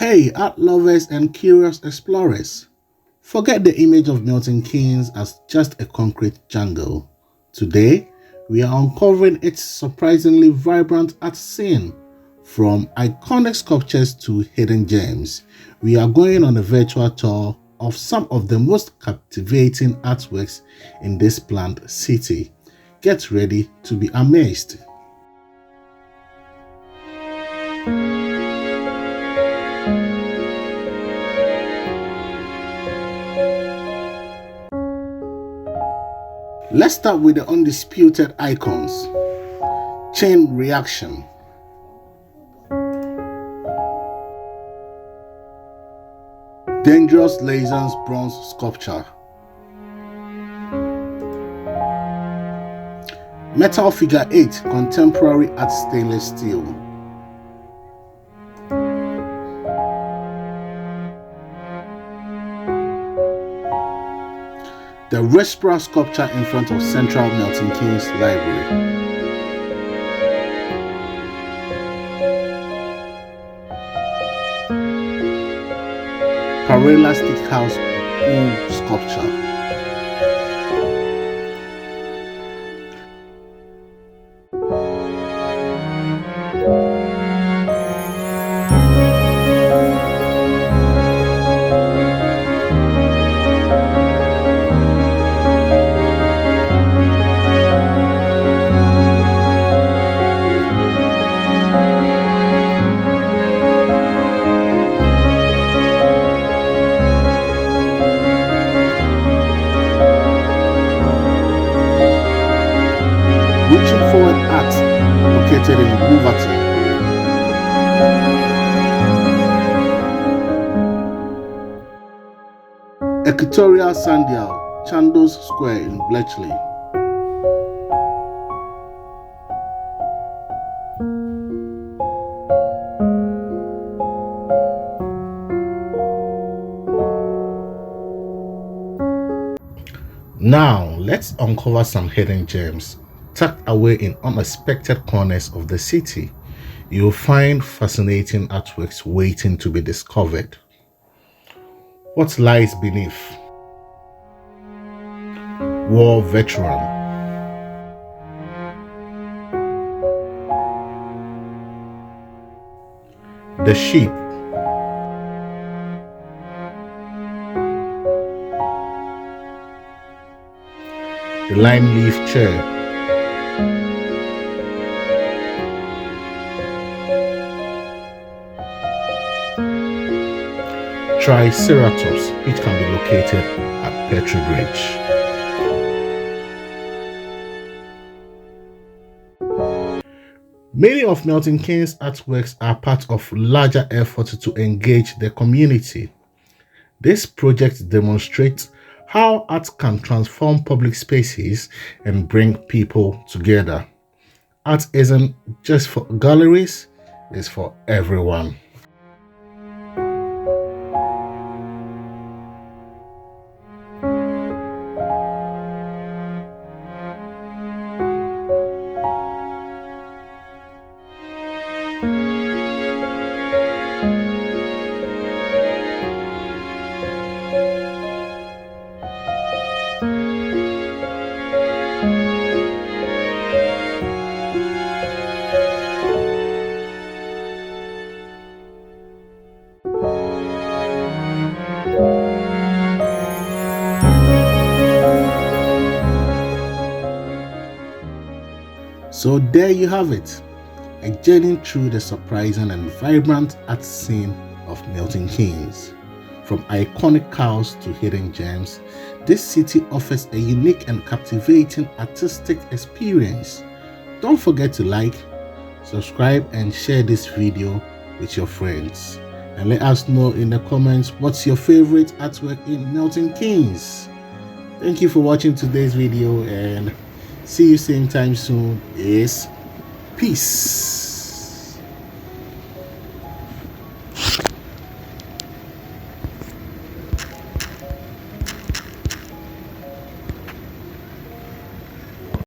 Hey, art lovers and curious explorers, forget the image of Milton Keynes as just a concrete jungle. Today, we are uncovering its surprisingly vibrant art scene. From iconic sculptures to hidden gems, we are going on a virtual tour of some of the most captivating artworks in this planned city. Get ready to be amazed. Let's start with the undisputed icons. Chain Reaction. Dangerous Liaison's bronze sculpture. Metal Figure 8 contemporary art stainless steel. The Respira sculpture in front of Central Milton Keynes Library. Parela Stickhouse Bull sculpture. Reaching Forward Art, located in Wolverton. Equatorial Sandial, Chandos Square in Bletchley. Now, let's uncover some hidden gems tucked away in unexpected corners of the city. You'll find fascinating artworks waiting to be discovered. What lies beneath? War Veteran. The Sheep. The Lime Leaf Chair. Triceratops, which can be located at Petrie Bridge. Many of Milton Keynes' artworks are part of larger efforts to engage the community. This project demonstrates how art can transform public spaces and bring people together. Art isn't just for galleries, it's for everyone. So there you have it, a journey through the surprising and vibrant art scene of Milton Keynes. From iconic cows to hidden gems, this city offers a unique and captivating artistic experience. Don't forget to like, subscribe and share this video with your friends. And let us know in the comments what's your favorite artwork in Milton Keynes. Thank you for watching today's video and see you same time soon. Peace.